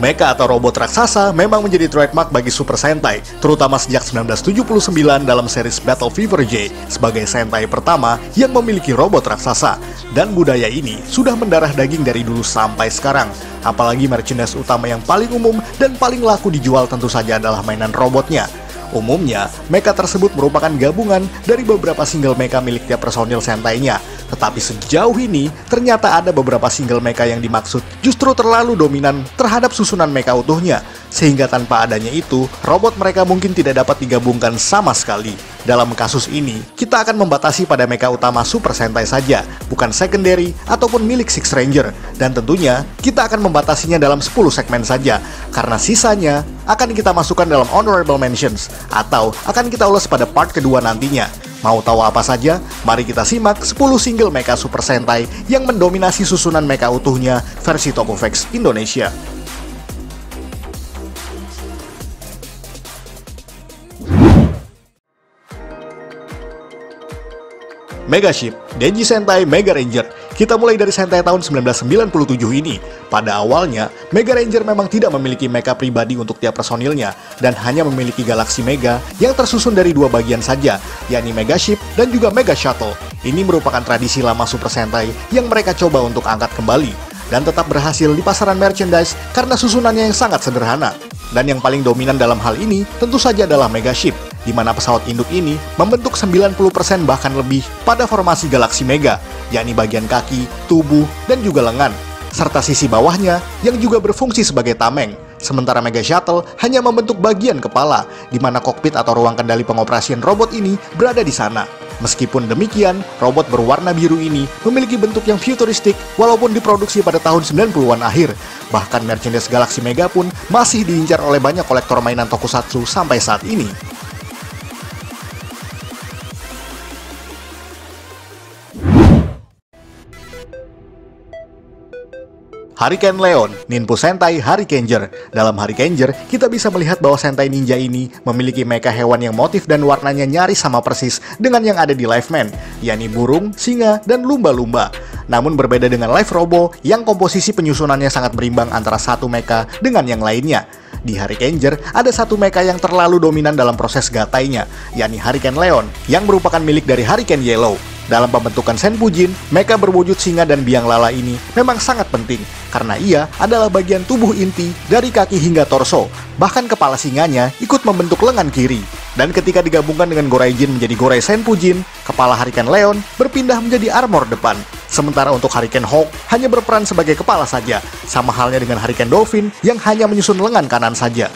Mecha atau robot raksasa memang menjadi trademark bagi Super Sentai, terutama sejak 1979 dalam series Battle Fever J sebagai Sentai pertama yang memiliki robot raksasa. Dan budaya ini sudah mendarah daging dari dulu sampai sekarang. Apalagi merchandise utama yang paling umum dan paling laku dijual tentu saja adalah mainan robotnya. Umumnya, mecha tersebut merupakan gabungan dari beberapa single mecha milik tiap personil Sentai-nya. Tetapi sejauh ini, ternyata ada beberapa single mecha yang dimaksud justru terlalu dominan terhadap susunan mecha utuhnya. Sehingga tanpa adanya itu, robot mereka mungkin tidak dapat digabungkan sama sekali. Dalam kasus ini, kita akan membatasi pada mecha utama Super Sentai saja, bukan secondary ataupun milik Six Ranger. Dan tentunya, kita akan membatasinya dalam 10 segmen saja, karena sisanya akan kita masukkan dalam honorable mentions, atau akan kita ulas pada part kedua nantinya. Mau tahu apa saja? Mari kita simak 10 single mecha Super Sentai yang mendominasi susunan mecha utuhnya versi Tokofax Indonesia. Megaship, Denji Sentai Mega Ranger. Kita mulai dari Sentai tahun 1997 ini. Pada awalnya, Mega Ranger memang tidak memiliki mecha pribadi untuk tiap personilnya, dan hanya memiliki galaksi Mega yang tersusun dari dua bagian saja, yakni Megaship dan juga Mega Shuttle. Ini merupakan tradisi lama Super Sentai yang mereka coba untuk angkat kembali, dan tetap berhasil di pasaran merchandise karena susunannya yang sangat sederhana. Dan yang paling dominan dalam hal ini tentu saja adalah Megaship, di mana pesawat induk ini membentuk 90% bahkan lebih pada formasi galaksi Mega, yakni bagian kaki, tubuh, dan juga lengan, serta sisi bawahnya yang juga berfungsi sebagai tameng. Sementara Mega Shuttle hanya membentuk bagian kepala, di mana kokpit atau ruang kendali pengoperasian robot ini berada di sana. Meskipun demikian, robot berwarna biru ini memiliki bentuk yang futuristik walaupun diproduksi pada tahun 90-an akhir. Bahkan merchandise Galaxy Mega pun masih diincar oleh banyak kolektor mainan tokusatsu sampai saat ini. Hurricane Leon, Ninpo Sentai Hurricaneger. Dalam Hurricaneger, kita bisa melihat bahwa Sentai Ninja ini memiliki mecha hewan yang motif dan warnanya nyaris sama persis dengan yang ada di Liveman, yakni burung, singa, dan lumba-lumba. Namun berbeda dengan Live Robo yang komposisi penyusunannya sangat berimbang antara satu mecha dengan yang lainnya. Di Hurricaneger, ada satu mecha yang terlalu dominan dalam proses gatainya, yakni Hurricane Leon, yang merupakan milik dari Hurricane Yellow. Dalam pembentukan Senpujin, mecha berwujud singa dan biang lala ini memang sangat penting, karena ia adalah bagian tubuh inti dari kaki hingga torso. Bahkan kepala singanya ikut membentuk lengan kiri. Dan ketika digabungkan dengan Goraijin menjadi Gorei Senpujin, kepala Hurricane Leon berpindah menjadi armor depan. Sementara untuk Hurricane Hawk hanya berperan sebagai kepala saja, sama halnya dengan Hurricane Dolphin yang hanya menyusun lengan kanan saja.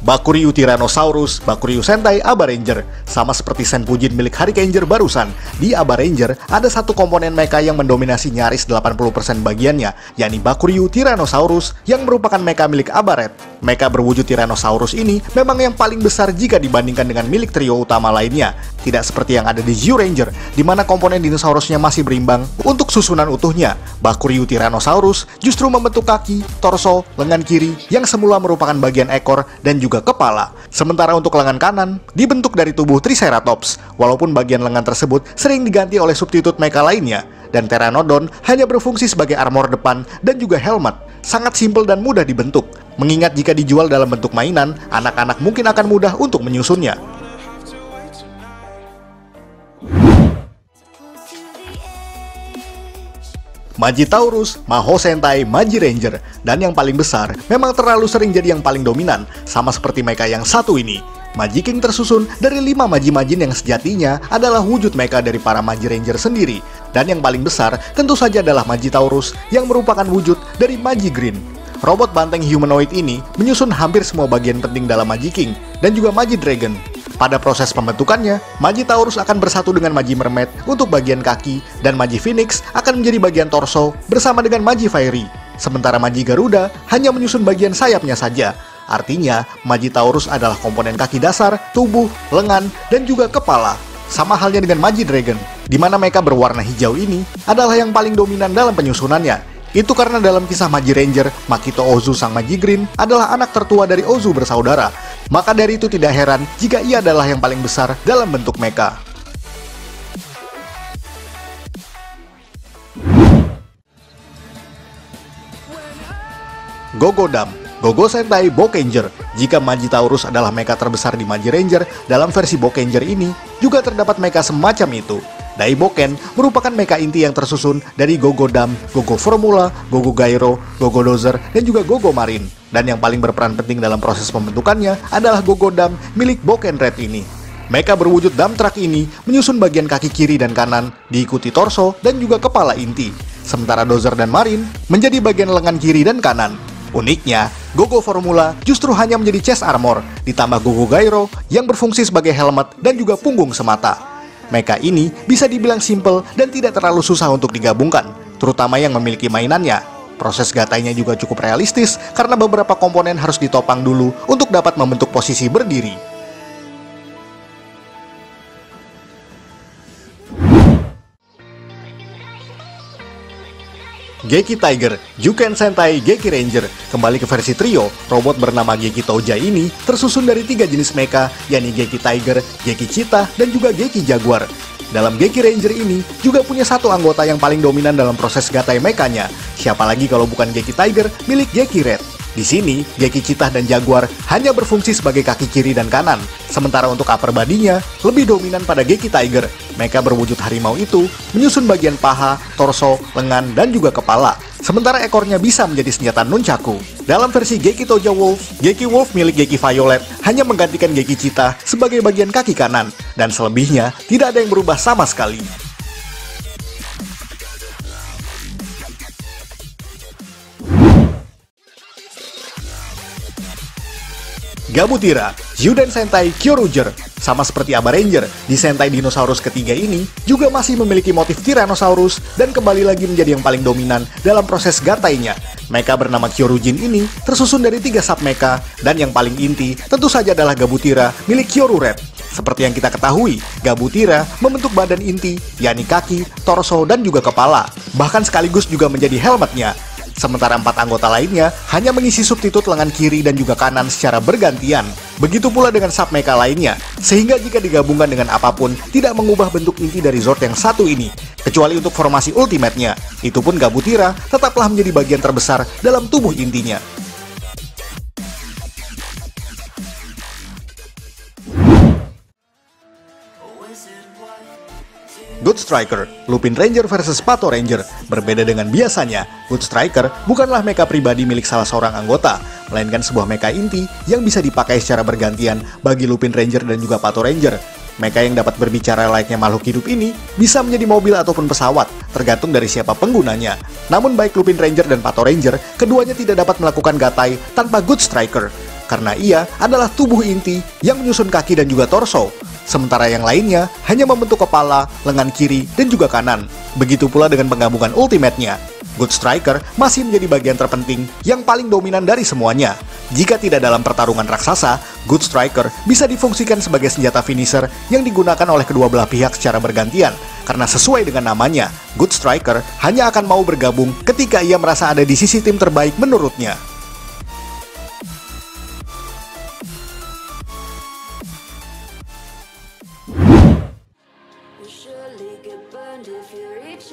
Bakuryu Tyrannosaurus, Bakuryu Sentai Aba Ranger. Sama seperti Senpujin milik Hurricaneger barusan, di Aba Ranger ada satu komponen mecha yang mendominasi nyaris 80% bagiannya, yakni Bakuryu Tyrannosaurus yang merupakan mecha milik Aba Red. Mecha berwujud Tyrannosaurus ini memang yang paling besar jika dibandingkan dengan milik trio utama lainnya. Tidak seperti yang ada di Zyuranger, di mana komponen dinosaurusnya masih berimbang untuk susunan utuhnya. Bakuryu Tyrannosaurus justru membentuk kaki, torso, lengan kiri yang semula merupakan bagian ekor dan juga kepala. Sementara untuk lengan kanan dibentuk dari tubuh Triceratops, walaupun bagian lengan tersebut sering diganti oleh substitut mecha lainnya. Dan Pteranodon hanya berfungsi sebagai armor depan dan juga helmet. Sangat simpel dan mudah dibentuk. Mengingat jika dijual dalam bentuk mainan, anak-anak mungkin akan mudah untuk menyusunnya. Magitaurus, Maho Sentai Magi Ranger. Dan yang paling besar, memang terlalu sering jadi yang paling dominan, sama seperti mecha yang satu ini. Magi King tersusun dari 5 Magi Majin yang sejatinya adalah wujud mecha dari para Magi Ranger sendiri. Dan yang paling besar tentu saja adalah Magitaurus yang merupakan wujud dari Magi Green. Robot banteng humanoid ini menyusun hampir semua bagian penting dalam Magi King dan juga Magi Dragon. Pada proses pembentukannya, Magitaurus akan bersatu dengan Magi Mermaid untuk bagian kaki, dan Magi Phoenix akan menjadi bagian torso bersama dengan Magi Fairy. Sementara Magi Garuda hanya menyusun bagian sayapnya saja. Artinya, Magitaurus adalah komponen kaki dasar, tubuh, lengan, dan juga kepala. Sama halnya dengan Magi Dragon, di mana mecha berwarna hijau ini adalah yang paling dominan dalam penyusunannya. Itu karena dalam kisah Magi Ranger, Makito Ozu sang Magi Green adalah anak tertua dari Ozu bersaudara. Maka dari itu tidak heran jika ia adalah yang paling besar dalam bentuk mecha. Gogodam, Gogo Sentai Bokenger. Jika Magitaurus adalah mecha terbesar di Magiranger, dalam versi Bokenger ini juga terdapat mecha semacam itu. Daiboken merupakan mecha inti yang tersusun dari Gogodam, Gogo Formula, Gogo Gyro, Gogo Dozer, dan juga Gogo Marine. Dan yang paling berperan penting dalam proses pembentukannya adalah Gogodam milik Boken Red ini. Mecha berwujud dump truck ini menyusun bagian kaki kiri dan kanan, diikuti torso dan juga kepala inti. Sementara Dozer dan Marine menjadi bagian lengan kiri dan kanan. Uniknya, Gogo Formula justru hanya menjadi chest armor, ditambah Gogo Gyro yang berfungsi sebagai helmet dan juga punggung semata. Mecha ini bisa dibilang simple dan tidak terlalu susah untuk digabungkan, terutama yang memiliki mainannya. Proses gatainya juga cukup realistis karena beberapa komponen harus ditopang dulu untuk dapat membentuk posisi berdiri. Geki Tiger, Juken Sentai Geki Ranger. Kembali ke versi trio, robot bernama Geki Touja ini tersusun dari 3 jenis mecha, yakni Geki Tiger, Geki Cheetah, dan juga Geki Jaguar. Dalam Geki Ranger ini juga punya satu anggota yang paling dominan dalam proses gatai mekanya. Siapa lagi kalau bukan Geki Tiger milik Geki Red. Di sini, Geki Cheetah dan Jaguar hanya berfungsi sebagai kaki kiri dan kanan. Sementara untuk upper body-nya, lebih dominan pada Geki Tiger. Mecha berwujud harimau itu menyusun bagian paha, torso, lengan, dan juga kepala. Sementara ekornya bisa menjadi senjata nunchaku. Dalam versi Geki Touja Wolf, Geki Wolf milik Geki Violet hanya menggantikan Geki Cheetah sebagai bagian kaki kanan. Dan selebihnya, tidak ada yang berubah sama sekali. Gabutira, Zyuden Sentai Kyoruger. Sama seperti Aba Ranger, di Sentai Dinosaurus ketiga ini juga masih memiliki motif Tyrannosaurus dan kembali lagi menjadi yang paling dominan dalam proses gatainya. Mecha bernama Kyorujin ini tersusun dari 3 sub-mecha dan yang paling inti tentu saja adalah Gabutira milik Kyoru Red. Seperti yang kita ketahui, Gabutira membentuk badan inti, yakni kaki, torso, dan juga kepala. Bahkan sekaligus juga menjadi helmetnya. Sementara 4 anggota lainnya hanya mengisi substitut lengan kiri dan juga kanan secara bergantian. Begitu pula dengan sub-mecha lainnya, sehingga jika digabungkan dengan apapun, tidak mengubah bentuk inti dari Zord yang satu ini. Kecuali untuk formasi ultimate-nya, itu pun Gabutira tetaplah menjadi bagian terbesar dalam tubuh intinya. Good Striker, Lupin Ranger versus Pato Ranger. Berbeda dengan biasanya, Good Striker bukanlah mecha pribadi milik salah seorang anggota, melainkan sebuah mecha inti yang bisa dipakai secara bergantian bagi Lupin Ranger dan juga Pato Ranger. Mecha yang dapat berbicara layaknya makhluk hidup ini bisa menjadi mobil ataupun pesawat, tergantung dari siapa penggunanya. Namun baik Lupin Ranger dan Pato Ranger, keduanya tidak dapat melakukan gatai tanpa Good Striker, karena ia adalah tubuh inti yang menyusun kaki dan juga torso. Sementara yang lainnya hanya membentuk kepala, lengan kiri, dan juga kanan. Begitu pula dengan penggabungan ultimate-nya. Good Striker masih menjadi bagian terpenting yang paling dominan dari semuanya. Jika tidak dalam pertarungan raksasa, Good Striker bisa difungsikan sebagai senjata finisher yang digunakan oleh kedua belah pihak secara bergantian. Karena sesuai dengan namanya, Good Striker hanya akan mau bergabung ketika ia merasa ada di sisi tim terbaik menurutnya.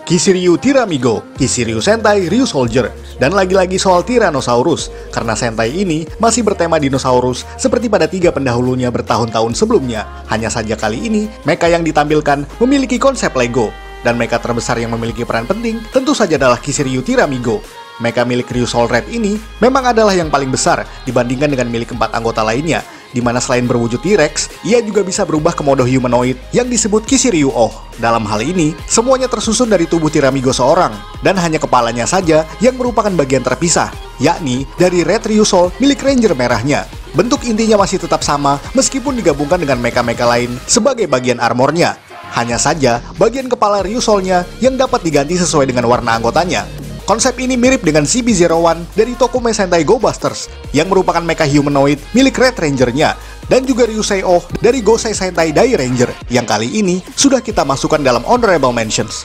Kisiryu Tiramigo, Kisiryu Sentai Ryu Soldier, dan lagi-lagi soal Tyrannosaurus, karena Sentai ini masih bertema dinosaurus seperti pada 3 pendahulunya bertahun-tahun sebelumnya. Hanya saja kali ini, mecha yang ditampilkan memiliki konsep Lego, dan mecha terbesar yang memiliki peran penting tentu saja adalah Kisiryu Tiramigo. Mecha milik Ryu Sol Red ini memang adalah yang paling besar dibandingkan dengan milik 4 anggota lainnya, di mana selain berwujud T-Rex, ia juga bisa berubah ke mode humanoid yang disebut Kisiryu Oh. Dalam hal ini, semuanya tersusun dari tubuh Tiramigo seorang, dan hanya kepalanya saja yang merupakan bagian terpisah, yakni dari Red Ryu Sol milik Ranger merahnya. Bentuk intinya masih tetap sama meskipun digabungkan dengan mecha-mecha lain sebagai bagian armornya. Hanya saja, bagian kepala Ryu Solnya yang dapat diganti sesuai dengan warna anggotanya. Konsep ini mirip dengan CB01 dari Tokume Sentai Go Busters yang merupakan mecha humanoid milik Red Ranger-nya, dan juga Ryusei Oh dari Gosei Sentai Dai Ranger yang kali ini sudah kita masukkan dalam honorable mentions.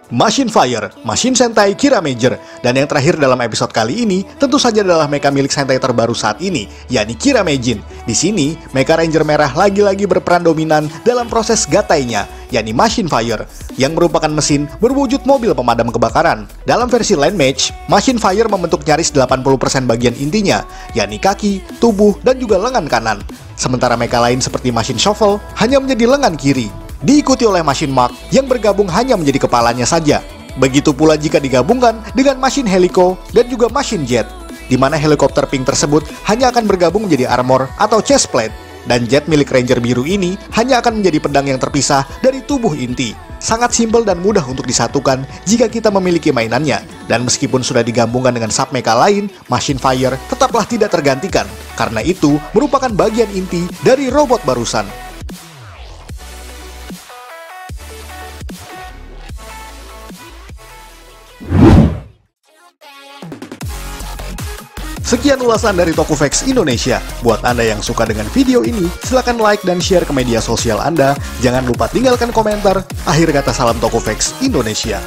Machine Fire, Machine Sentai Kira Major, dan yang terakhir dalam episode kali ini tentu saja adalah mecha milik Sentai terbaru saat ini, yakni Kira Majin. Di sini, Mecha Ranger Merah lagi-lagi berperan dominan dalam proses gatainya, yakni Machine Fire, yang merupakan mesin berwujud mobil pemadam kebakaran. Dalam versi Line Match, Machine Fire membentuk nyaris 80% bagian intinya, yakni kaki, tubuh, dan juga lengan kanan. Sementara mecha lain seperti Machine Shovel hanya menjadi lengan kiri, diikuti oleh Machine Mark yang bergabung hanya menjadi kepalanya saja. Begitu pula jika digabungkan dengan Machine Helico dan juga Machine Jet, di mana helikopter pink tersebut hanya akan bergabung menjadi armor atau chest plate, dan jet milik Ranger biru ini hanya akan menjadi pedang yang terpisah dari tubuh inti. Sangat simpel dan mudah untuk disatukan jika kita memiliki mainannya, dan meskipun sudah digabungkan dengan sub-mecha lain, Machine Fire tetaplah tidak tergantikan, karena itu merupakan bagian inti dari robot barusan. Sekian ulasan dari Tokuvex Indonesia. Buat Anda yang suka dengan video ini, silahkan like dan share ke media sosial Anda. Jangan lupa tinggalkan komentar. Akhir kata, salam Tokuvex Indonesia.